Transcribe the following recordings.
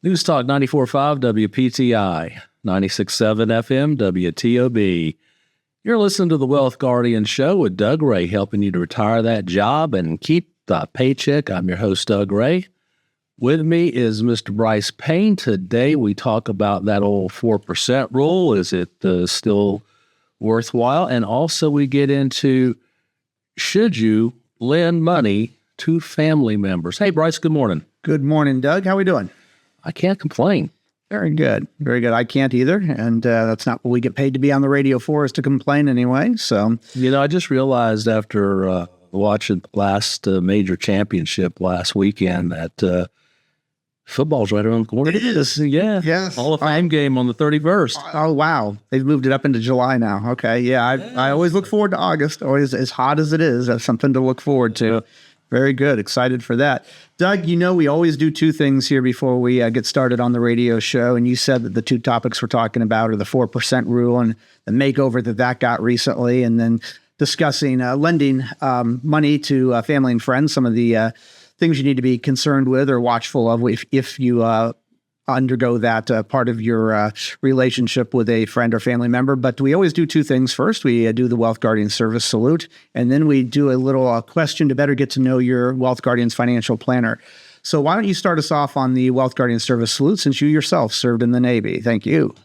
News Talk 94.5 WPTI, 96.7 FM WTOB. You're listening to the Wealth Guardian Show with Doug Ray, helping you to retire that job and keep the paycheck. I'm your host, Doug Ray. With me is Mr. Brice Payne. Today we talk about that old 4% rule. Is it still worthwhile? And also we get into, should you lend money to family members? Hey, Brice, good morning. Good morning, Doug. How we doing? I can't complain. Very good. Very good. I can't either. And that's not what we get paid to be on the radio for, is to complain anyway. So, I just realized after watching the last major championship last weekend that football's right around the corner. It is. Yeah. Yes. Hall of Fame game on the 31st. Oh, wow. They've moved it up into July now. Okay. Yeah. I always look forward to August. Always, as hot as it is, that's something to look forward to. Very good. Excited for that. Doug, we always do two things here before we get started on the radio show. And you said that the two topics we're talking about are the 4% rule and the makeover that got recently, and then discussing lending money to family and friends, some of the things you need to be concerned with or watchful of if you undergo that part of your relationship with a friend or family member. But we always do two things. First, we do the Wealth Guardian Service Salute, and then we do a little question to better get to know your Wealth Guardian's financial planner. So why don't you start us off on the Wealth Guardian Service Salute, since you yourself served in the Navy? Thank you.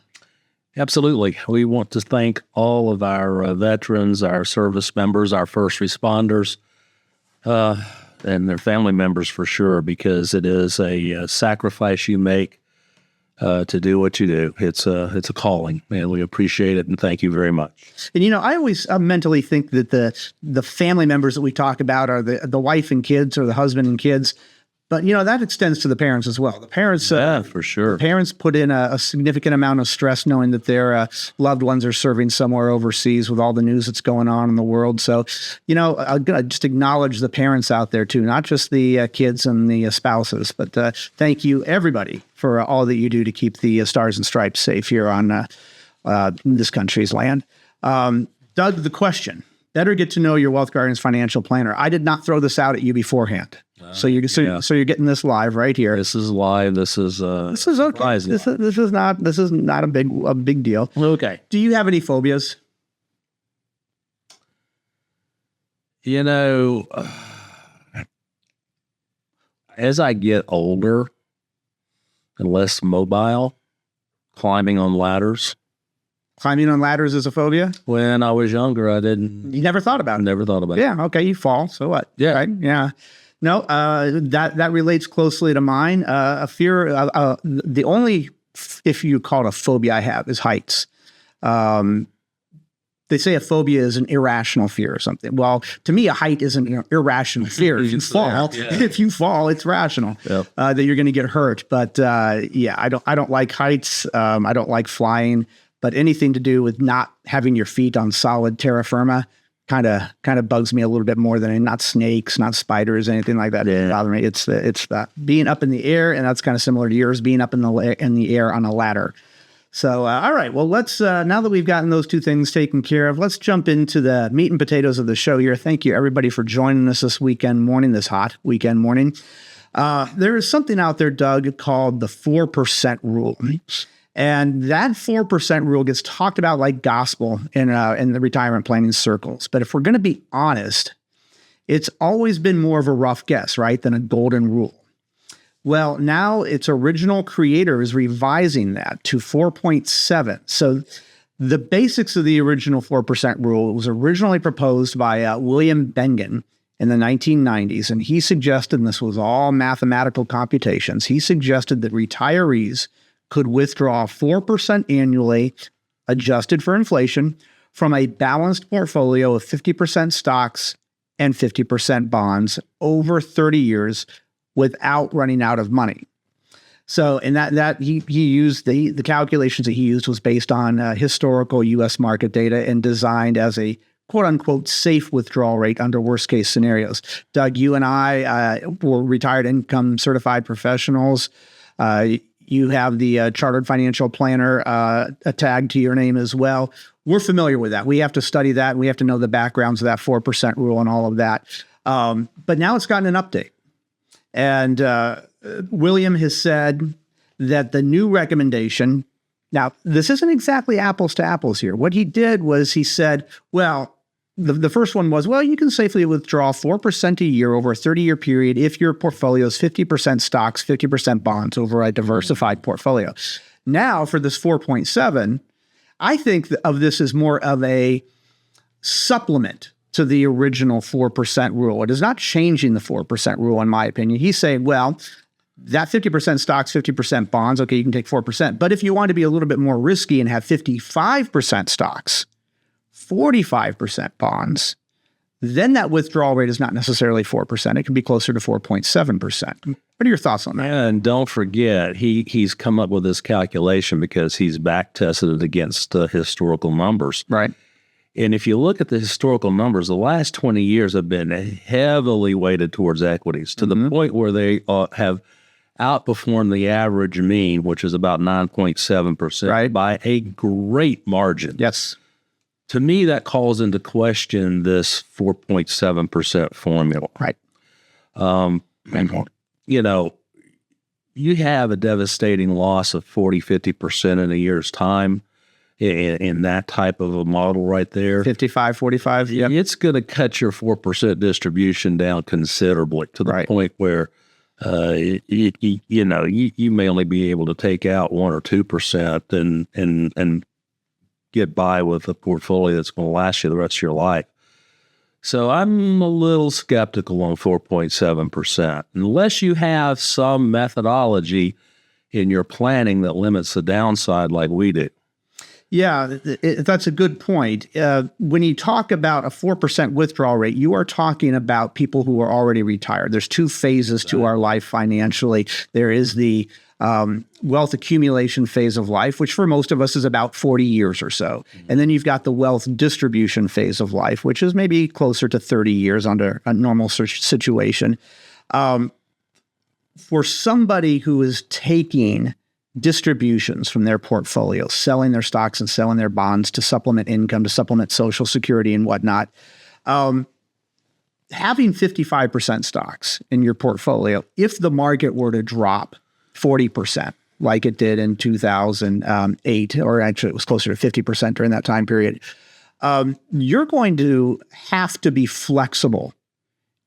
Absolutely. We want to thank all of our veterans, our service members, our first responders, and their family members for sure, because it is a sacrifice you make to do what you do. It's a calling, and we appreciate it, and thank you very much. And I always mentally think that the family members that we talk about are the wife and kids or the husband and kids, but that extends to the parents as well. The parents, for sure. Parents put in a significant amount of stress knowing that their loved ones are serving somewhere overseas with all the news that's going on in the world. So, I'm gonna just acknowledge the parents out there too, not just the kids and the spouses, but thank you everybody for all that you do to keep the Stars and Stripes safe here on this country's land. Doug, the question: better get to know your Wealth Guardian's financial planner. I did not throw this out at you beforehand. So you're getting this live right here. This is live. This is okay. This is not a big deal. Okay. Do you have any phobias? As I get older and less mobile, climbing on ladders. Climbing on ladders is a phobia? When I was younger, I didn't. You never thought about it? Never thought about it. Yeah. Okay. You fall. So what? Yeah. Right? Yeah. No, that relates closely to mine. A fear, the only, if you call it a phobia I have, is heights. They say a phobia is an irrational fear or something. Well, to me, a height isn't an irrational fear. If you fall, it's rational that you're going to get hurt. But I don't like heights. I don't like flying. But anything to do with not having your feet on solid terra firma kind of bugs me a little bit more than not snakes, not spiders, anything like that. Doesn't bother me. It's the being up in the air, and that's kind of similar to yours, being up in the air on a ladder. So all right, well, let's now that we've gotten those two things taken care of, let's jump into the meat and potatoes of the show here. Thank you everybody for joining us this hot weekend morning. There is something out there, Doug, called the 4% rule. And that 4% rule gets talked about like gospel in the retirement planning circles. But if we're going to be honest, it's always been more of a rough guess, right, than a golden rule. Well, now its original creator is revising that to 4.7. So the basics of the original 4% rule was originally proposed by William Bengen in the 1990s. And he suggested, and this was all mathematical computations, he suggested that retirees could withdraw 4% annually, adjusted for inflation, from a balanced portfolio of 50% stocks and 50% bonds over 30 years without running out of money. So, and that he used the calculations that he used was based on historical U.S. market data and designed as a quote unquote safe withdrawal rate under worst case scenarios. Doug, you and I were retired income certified professionals. You have the Chartered Financial Planner tag to your name as well. We're familiar with that. We have to study that. We have to know the backgrounds of that 4% rule and all of that. But now it's gotten an update. And William has said that the new recommendation, now this isn't exactly apples to apples here. What he did was he said, well, the first one was, well, you can safely withdraw 4% a year over a 30-year period if your portfolio is 50% stocks, 50% bonds over a diversified portfolio. Now for this 4.7, I think of this as more of a supplement to the original 4% rule. It is not changing the 4% rule, in my opinion. He's saying, well, that 50% stocks, 50% bonds, okay, you can take 4%. But if you want to be a little bit more risky and have 55% stocks, 45% bonds, then that withdrawal rate is not necessarily 4%. It can be closer to 4.7%. What are your thoughts on that? And don't forget, he's come up with this calculation because he's back tested it against historical numbers. Right. And if you look at the historical numbers, the last 20 years have been heavily weighted towards equities to the point where they have outperformed the average mean, which is about 9.7%, by a great margin. Yes. To me, that calls into question this 4.7% formula. Right. You know, you have a devastating loss of 40, 50% in a year's time in that type of a model right there. 55, 45. Yep. It's going to cut your 4% distribution down considerably to the point where, you may only be able to take out 1 or 2% and get by with a portfolio that's going to last you the rest of your life. So I'm a little skeptical on 4.7%. Unless you have some methodology in your planning that limits the downside like we do. Yeah, that's a good point. When you talk about a 4% withdrawal rate, you are talking about people who are already retired. There's two phases to our life financially. There is the wealth accumulation phase of life, which for most of us is about 40 years or so. And then you've got the wealth distribution phase of life, which is maybe closer to 30 years under a normal situation. For somebody who is taking distributions from their portfolio, selling their stocks and selling their bonds to supplement income, to supplement Social Security and whatnot, having 55% stocks in your portfolio, if the market were to drop 40%, like it did in 2008, or actually it was closer to 50% during that time period, you're going to have to be flexible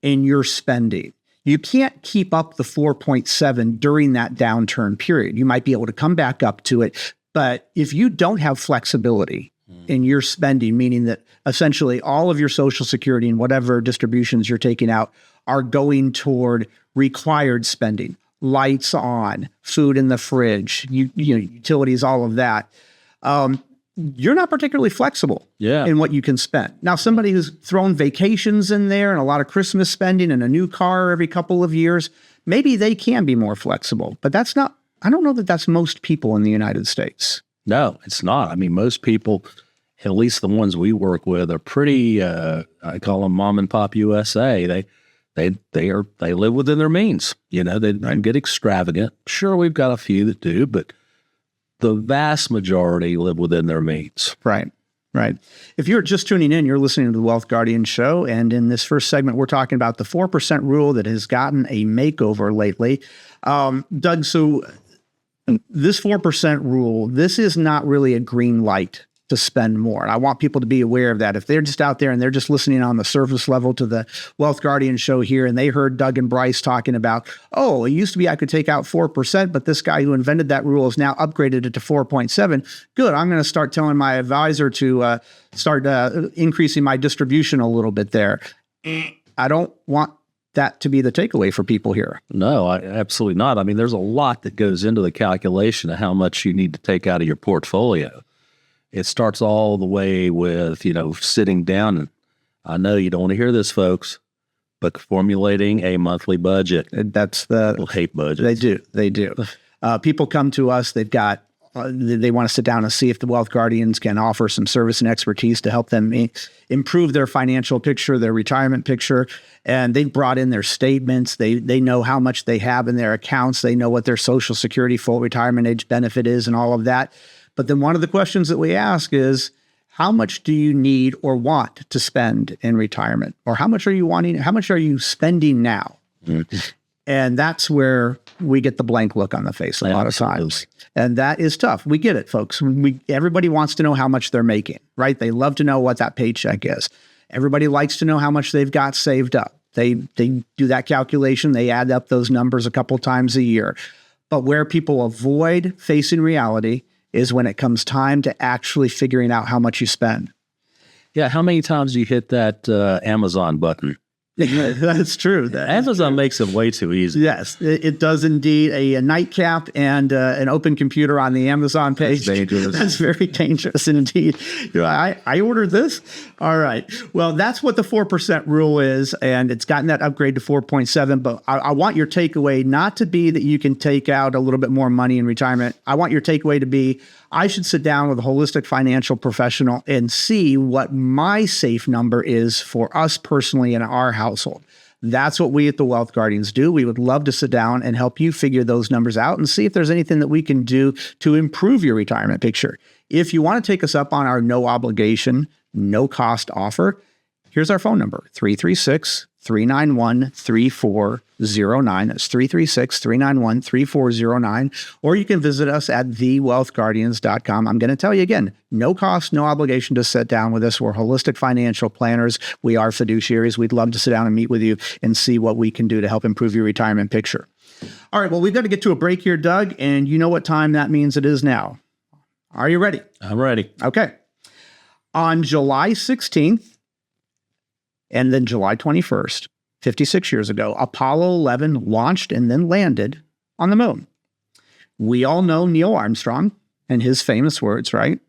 in your spending. You can't keep up the 4.7 during that downturn period. You might be able to come back up to it, but if you don't have flexibility in your spending, meaning that essentially all of your Social Security and whatever distributions you're taking out are going toward required spending, lights on, food in the fridge, utilities, all of that, you're not particularly flexible in what you can spend. Now, somebody who's thrown vacations in there and a lot of Christmas spending and a new car every couple of years, maybe they can be more flexible. But that's not, I don't know that that's most people in the United States. No, it's not. I mean, most people, at least the ones we work with, are pretty, I call them mom and pop USA. They live within their means. They don't get extravagant. Sure, we've got a few that do, but the vast majority live within their means. Right. If you're just tuning in, you're listening to the Wealth Guardian Show. And in this first segment, we're talking about the 4% rule that has gotten a makeover lately. Doug, so this 4% rule, this is not really a green light to spend more. And I want people to be aware of that. If they're just out there and they're just listening on the surface level to the Wealth Guardian Show here, and they heard Doug and Brice talking about, oh, it used to be I could take out 4%, but this guy who invented that rule has now upgraded it to 4.7. Good. I'm going to start telling my advisor to start increasing my distribution a little bit there. I don't want that to be the takeaway for people here. No, absolutely not. I mean, there's a lot that goes into the calculation of how much you need to take out of your portfolio. It starts all the way with, sitting down, and I know you don't want to hear this, folks, but formulating a monthly budget. That's the people hate budgets. They do. People come to us. They've got. They want to sit down and see if the Wealth Guardians can offer some service and expertise to help them improve their financial picture, their retirement picture. And they've brought in their statements. They know how much they have in their accounts. They know what their Social Security full retirement age benefit is and all of that. But then one of the questions that we ask is, how much do you need or want to spend in retirement? Or how much are you spending now? Mm-hmm. And that's where we get the blank look on the face a lot of times. And that is tough. We get it, folks. Everybody wants to know how much they're making, right? They love to know what that paycheck is. Everybody likes to know how much they've got saved up. They do that calculation. They add up those numbers a couple times a year. But where people avoid facing reality is when it comes time to actually figuring out how much you spend. Yeah. How many times do you hit that Amazon button? That's true. Amazon makes it way too easy. Yes, it does indeed. A nightcap and an open computer on the Amazon page. That's dangerous. That's very dangerous indeed. I ordered this. All right. Well, that's what the 4% rule is, and it's gotten that upgrade to 4.7. But I want your takeaway not to be that you can take out a little bit more money in retirement. I want your takeaway to be, I should sit down with a holistic financial professional and see what my safe number is for us personally in our household. That's what we at the Wealth Guardians do. We would love to sit down and help you figure those numbers out and see if there's anything that we can do to improve your retirement picture. If you want to take us up on our no obligation, no cost offer, here's our phone number, 336-391-3409. That's 336-391-3409. Or you can visit us at thewealthguardians.com. I'm going to tell you again, no cost, no obligation to sit down with us. We're holistic financial planners. We are fiduciaries. We'd love to sit down and meet with you and see what we can do to help improve your retirement picture. All right, well, we've got to get to a break here, Doug, and you know what time that means it is now. Are you ready? I'm ready. Okay. On July 16th, and then July 21st, 56 years ago, Apollo 11 launched and then landed on the moon. We all know Neil Armstrong and his famous words, right?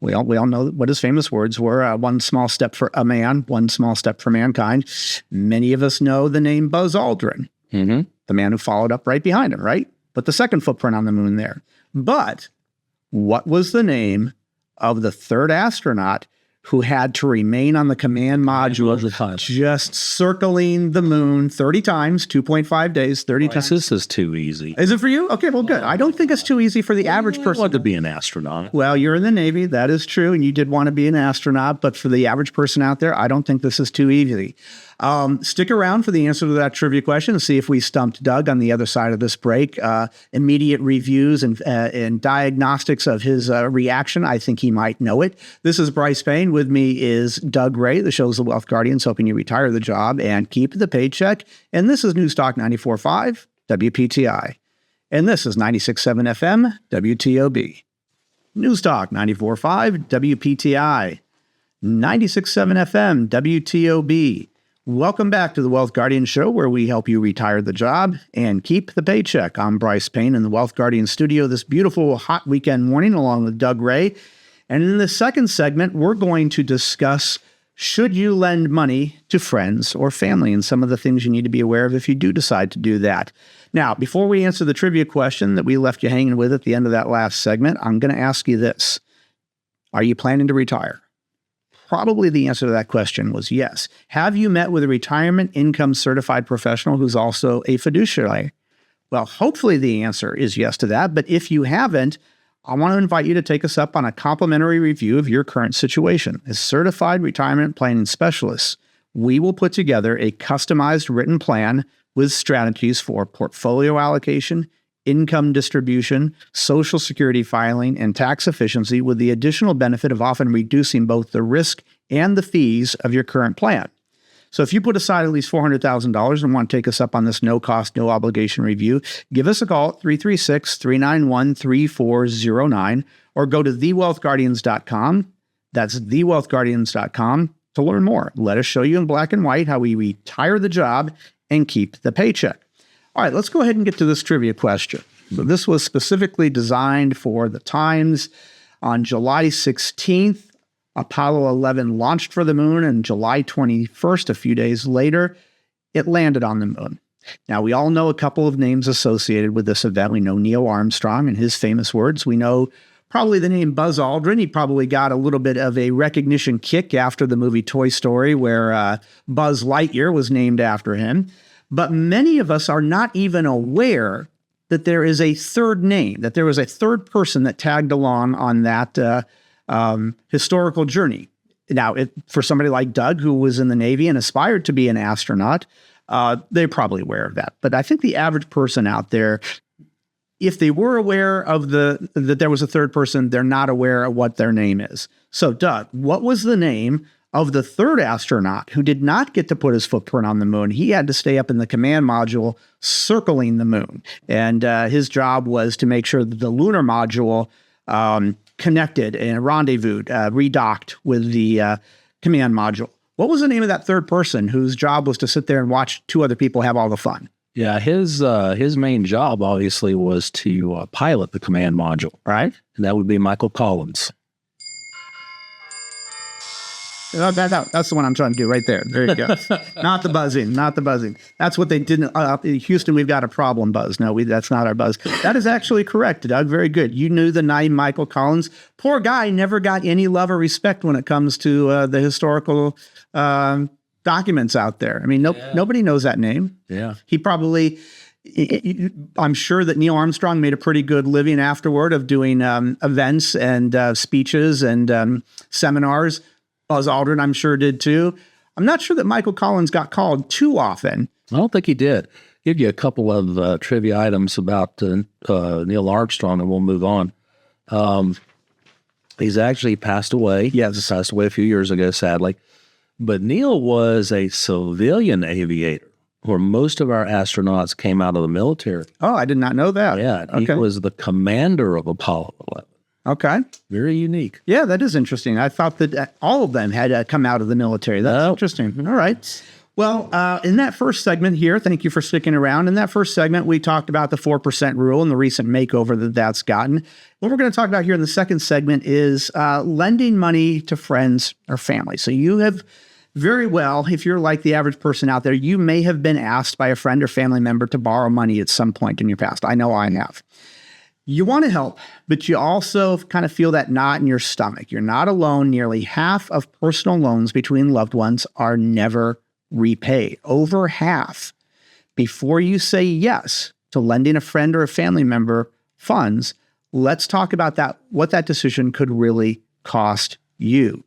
We all know what his famous words were. One small step for a man, one small step for mankind. Many of us know the name Buzz Aldrin, the man who followed up right behind him, right? Put the second footprint on the moon there. But what was the name of the third astronaut who had to remain on the command module, just circling the moon 30 times, 2.5 days, 30 times? This is too easy. Is it for you? Okay, well, good. I don't think it's too easy for the average person. I want to be an astronaut. Well, you're in the Navy. That is true. And you did want to be an astronaut. But for the average person out there, I don't think this is too easy. Stick around for the answer to that trivia question and see if we stumped Doug on the other side of this break. Immediate reviews and diagnostics of his reaction. I think he might know it. This is Brice Payne. With me is Doug Ray. The show's The Wealth Guardians, helping you retire the job and keep the paycheck. And this is News Talk 94.5 WPTI. And this is 96.7 FM WTOB. News Talk 94.5 WPTI. 96.7 FM WTOB. Welcome back to the Wealth Guardian Show, where we help you retire the job and keep the paycheck. I'm Brice Payne in the Wealth Guardian studio this beautiful hot weekend morning along with Doug Ray. And in the second segment, we're going to discuss, should you lend money to friends or family, and some of the things you need to be aware of if you do decide to do that. Now, before we answer the trivia question that we left you hanging with at the end of that last segment, I'm going to ask you this. Are you planning to retire? Probably the answer to that question was yes. Have you met with a retirement income certified professional who's also a fiduciary? Well, hopefully the answer is yes to that. But if you haven't, I want to invite you to take us up on a complimentary review of your current situation. As certified retirement planning specialists, we will put together a customized written plan with strategies for portfolio allocation, income distribution, Social Security filing, and tax efficiency, with the additional benefit of often reducing both the risk and the fees of your current plan. So if you put aside at least $400,000 and want to take us up on this no-cost, no-obligation review, give us a call at 336-391-3409 or go to thewealthguardians.com. That's thewealthguardians.com to learn more. Let us show you in black and white how we retire the job and keep the paycheck. All right, let's go ahead and get to this trivia question. So this was specifically designed for the times. On July 16th, Apollo 11 launched for the moon, and July 21st, a few days later, it landed on the moon. Now, we all know a couple of names associated with this event. We know Neil Armstrong and his famous words. We know probably the name Buzz Aldrin. He probably got a little bit of a recognition kick after the movie Toy Story, where Buzz Lightyear was named after him. But many of us are not even aware that there is a third name, that there was a third person that tagged along on that historical journey. Now, for somebody like Doug, who was in the Navy and aspired to be an astronaut, they're probably aware of that. But I think the average person out there, if they were aware of that there was a third person, they're not aware of what their name is. So, Doug, what was the name of the third astronaut who did not get to put his footprint on the moon? He had to stay up in the command module circling the moon. And his job was to make sure that the lunar module connected and rendezvoused, redocked with the command module. What was the name of that third person whose job was to sit there and watch two other people have all the fun? Yeah, his main job obviously was to pilot the command module, right? And that would be Michael Collins. That's the one I'm trying to do right there. There you go. Not the buzzing, not the buzzing. That's what they didn't. Houston, we've got a problem buzz. No, that's not our buzz. That is actually correct, Doug. Very good. You knew the name Michael Collins. Poor guy never got any love or respect when it comes to the historical documents out there. I mean, nobody knows that name. Yeah. He probably, I'm sure that Neil Armstrong made a pretty good living afterward of doing events and speeches and seminars. Buzz Aldrin, I'm sure, did too. I'm not sure that Michael Collins got called too often. I don't think he did. Give you a couple of trivia items about Neil Armstrong, and we'll move on. He's actually passed away. Yes. He passed away a few years ago, sadly. But Neil was a civilian aviator, where most of our astronauts came out of the military. Oh, I did not know that. Yeah, he was the commander of Apollo 11. Okay. Very unique. Yeah, that is interesting. I thought that all of them had come out of the military. That's interesting. All right. Well, in that first segment here, thank you for sticking around. In that first segment, we talked about the 4% rule and the recent makeover that's gotten. What we're going to talk about here in the second segment is lending money to friends or family. So you have very well, if you're like the average person out there, you may have been asked by a friend or family member to borrow money at some point in your past. I know I have. You want to help, but you also kind of feel that knot in your stomach. You're not alone. Nearly half of personal loans between loved ones are never repaid. Over half. Before you say yes to lending a friend or a family member funds, let's talk about what that decision could really cost you.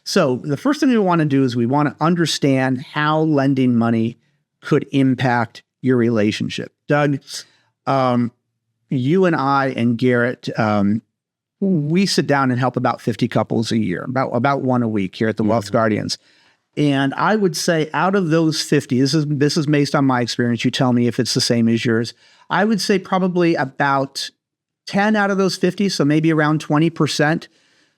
So the first thing we want to do is we want to understand how lending money could impact your relationship. Doug, you and I and Garrett, we sit down and help about 50 couples a year, about one a week here at the Wealth Guardians. And I would say out of those 50, this is based on my experience. You tell me if it's the same as yours. I would say probably about 10 out of those 50, so maybe around 20%,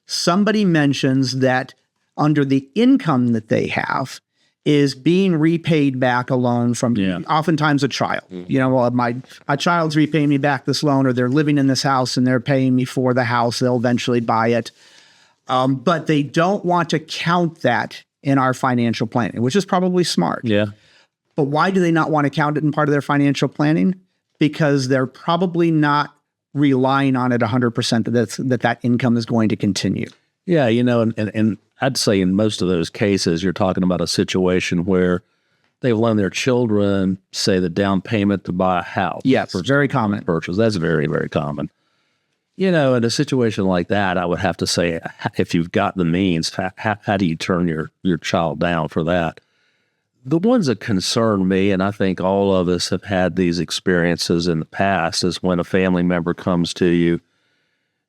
somebody mentions that under the income that they have is being repaid back a loan from oftentimes a child. You know, well, my child's repaying me back this loan, or they're living in this house and they're paying me for the house. They'll eventually buy it. But they don't want to count that in our financial planning, which is probably smart. Yeah. But why do they not want to count it in part of their financial planning? Because they're probably not relying on it 100% that income is going to continue. Yeah, you know, and I'd say in most of those cases, you're talking about a situation where they've loaned their children, say, the down payment to buy a house. Yes, very common. Purchase. That's very, very common. You know, in a situation like that, I would have to say, if you've got the means, how do you turn your child down for that? The ones that concern me, and I think all of us have had these experiences in the past, is when a family member comes to you,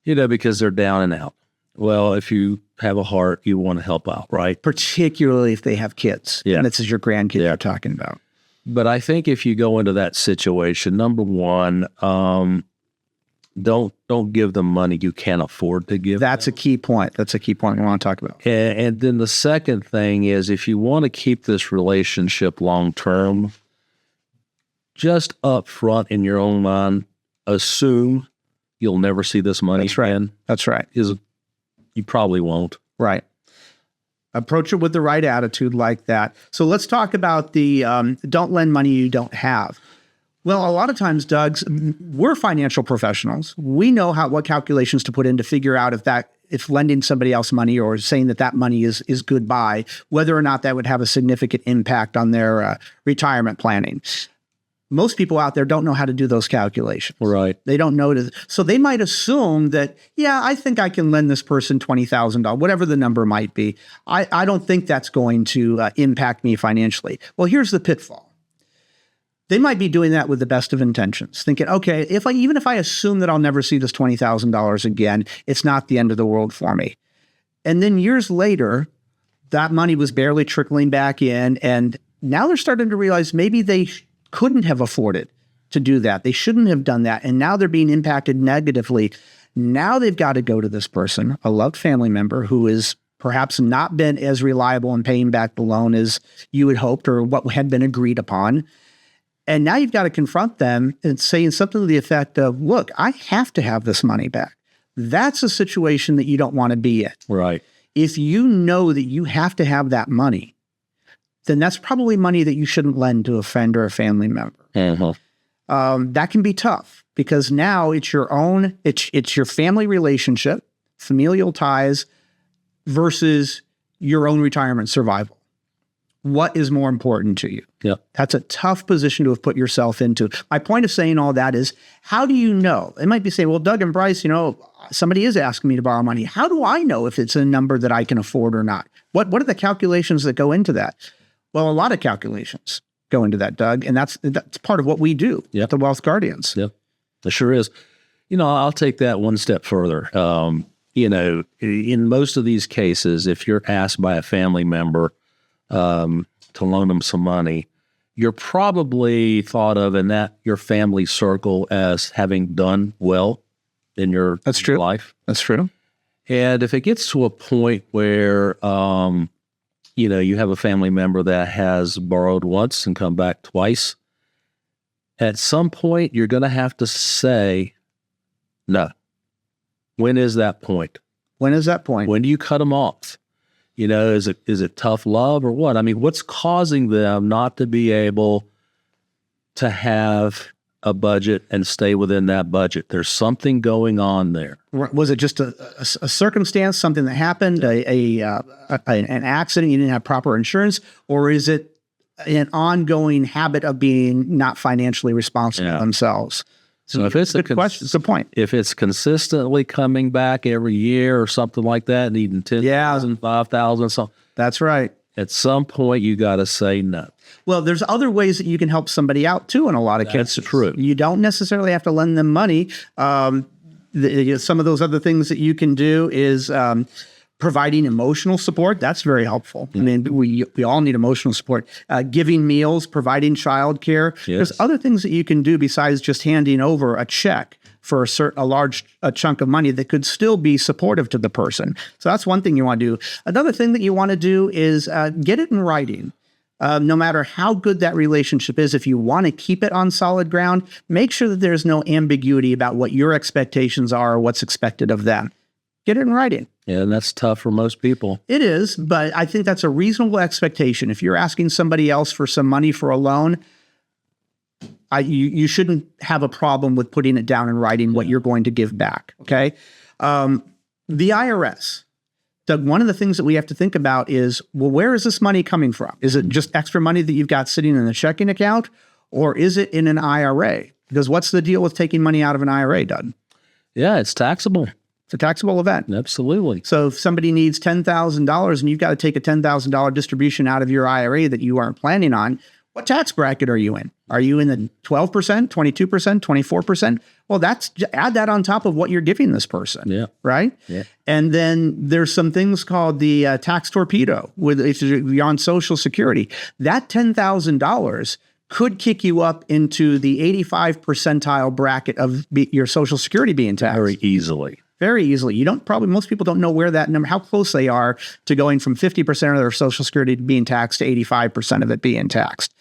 you know, because they're down and out. Well, if you have a heart, you want to help out, right? Particularly if they have kids. Yeah. And this is your grandkids you're talking about. But I think if you go into that situation, number one, don't give them money you can't afford to give. That's a key point. That's a key point we want to talk about. And then the second thing is, if you want to keep this relationship long term, just up front in your own mind, assume you'll never see this money again. That's right. You probably won't. Right. Approach it with the right attitude like that. So let's talk about the don't lend money you don't have. Well, a lot of times, Doug, we're financial professionals. We know what calculations to put in to figure out if lending somebody else money or saying that money is goodbye, whether or not that would have a significant impact on their retirement planning. Most people out there don't know how to do those calculations. Right. They don't know. So they might assume that, I think I can lend this person $20,000, whatever the number might be. I don't think that's going to impact me financially. Well, here's the pitfall. They might be doing that with the best of intentions, thinking, okay, even if I assume that I'll never see this $20,000 again, it's not the end of the world for me. And then years later, that money was barely trickling back in, and now they're starting to realize maybe they couldn't have afforded to do that. They shouldn't have done that, and now they're being impacted negatively. Now they've got to go to this person, a loved family member who is perhaps not been as reliable in paying back the loan as you had hoped or what had been agreed upon. And now you've got to confront them and saying something to the effect of, look, I have to have this money back. That's a situation that you don't want to be in. Right. If you know that you have to have that money, then that's probably money that you shouldn't lend to a friend or a family member. Mm-hmm. That can be tough because now it's your own, it's your family relationship, familial ties versus your own retirement survival. What is more important to you? Yeah. That's a tough position to have put yourself into. My point of saying all that is, how do you know? It might be saying, well, Doug and Brice, somebody is asking me to borrow money. How do I know if it's a number that I can afford or not? What are the calculations that go into that? Well, a lot of calculations go into that, Doug, and that's part of what we do at the Wealth Guardians. Yep, it sure is. I'll take that one step further. In most of these cases, if you're asked by a family member to loan them some money, you're probably thought of in your family circle as having done well in your life. That's true. And if it gets to a point where, you have a family member that has borrowed once and come back twice, at some point you're going to have to say, no. When is that point? When is that point? When do you cut them off? Is it tough love or what? I mean, what's causing them not to be able to have a budget and stay within that budget? There's something going on there. Was it just a circumstance, something that happened, an accident, you didn't have proper insurance, or is it an ongoing habit of being not financially responsible themselves? So if it's good question, it's a point. If it's consistently coming back every year or something like that, needing $10,000, $5,000, something. That's right. At some point, you got to say no. Well, there's other ways that you can help somebody out too. In a lot of cases, that's true. You don't necessarily have to lend them money. Some of those other things that you can do is providing emotional support. That's very helpful. I mean, we all need emotional support. Giving meals, providing childcare. Yes. There's other things that you can do besides just handing over a check for a large chunk of money that could still be supportive to the person. So that's one thing you want to do. Another thing that you want to do is get it in writing. No matter how good that relationship is, if you want to keep it on solid ground, make sure that there's no ambiguity about what your expectations are or what's expected of them. Get it in writing. Yeah, and that's tough for most people. It is, but I think that's a reasonable expectation. If you're asking somebody else for some money for a loan, you shouldn't have a problem with putting it down in writing what you're going to give back, okay? The IRS. Doug, one of the things that we have to think about is, well, where is this money coming from? Is it just extra money that you've got sitting in a checking account, or is it in an IRA? Because what's the deal with taking money out of an IRA, Doug? Yeah, it's taxable. It's a taxable event. Absolutely. So if somebody needs $10,000 and you've got to take a $10,000 distribution out of your IRA that you aren't planning on, what tax bracket are you in? Are you in the 12%, 22%, 24%? Well, add that on top of what you're giving this person. Yeah. Right? Yeah. And then there's some things called the tax torpedo if you're on Social Security. That $10,000 could kick you up into the 85 percentile bracket of your Social Security being taxed. Very easily. Very easily. Most people don't know where that number, how close they are to going from 50% of their Social Security being taxed to 85% of it being taxed.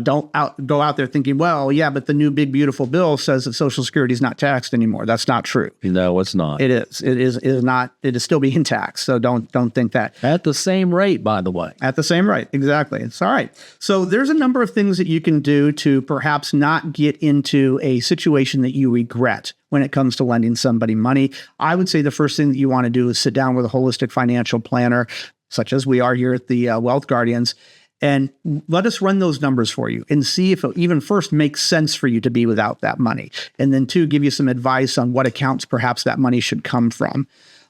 Don't go out there thinking, well, yeah, but the new big beautiful bill says that Social Security is not taxed anymore. That's not true. No, it's not. It is. It is not. It is still being taxed. So don't think that. At the same rate, by the way. At the same rate. Exactly. It's all right. So there's a number of things that you can do to perhaps not get into a situation that you regret when it comes to lending somebody money. I would say the first thing that you want to do is sit down with a holistic financial planner, such as we are here at the Wealth Guardians, and let us run those numbers for you and see if it even first makes sense for you to be without that money. And then two, give you some advice on what accounts perhaps that money should come from.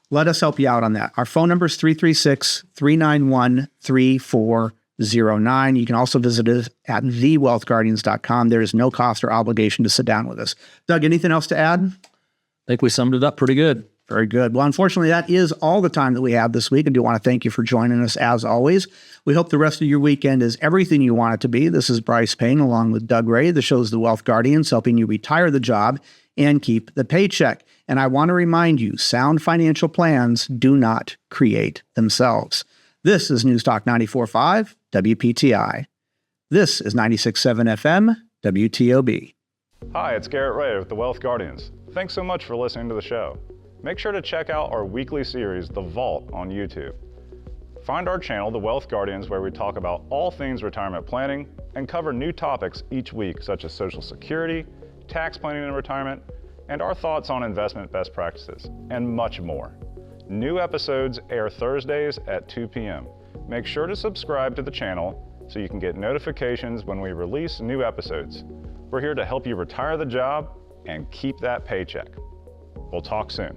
Let us help you out on that. Our phone number is 336-391-3400. You can also visit us at thewealthguardians.com. There is no cost or obligation to sit down with us. Doug, anything else to add? I think we summed it up pretty good. Very good. Well, unfortunately, that is all the time that we have this week. I do want to thank you for joining us as always. We hope the rest of your weekend is everything you want it to be. This is Brice Payne along with Doug Ray. The show's The Wealth Guardians, helping you retire the job and keep the paycheck. And I want to remind you, sound financial plans do not create themselves. This is News Talk 94.5 WPTI. This is 96.7 FM WTOB. Hi, it's Garrett Ray with The Wealth Guardians. Thanks so much for listening to the show. Make sure to check out our weekly series, The Vault, on YouTube. Find our channel, The Wealth Guardians, where we talk about all things retirement planning and cover new topics each week, such as Social Security, tax planning in retirement, and our thoughts on investment best practices, and much more. New episodes air Thursdays at 2 p.m. Make sure to subscribe to the channel so you can get notifications when we release new episodes. We're here to help you retire the job and keep that paycheck. We'll talk soon.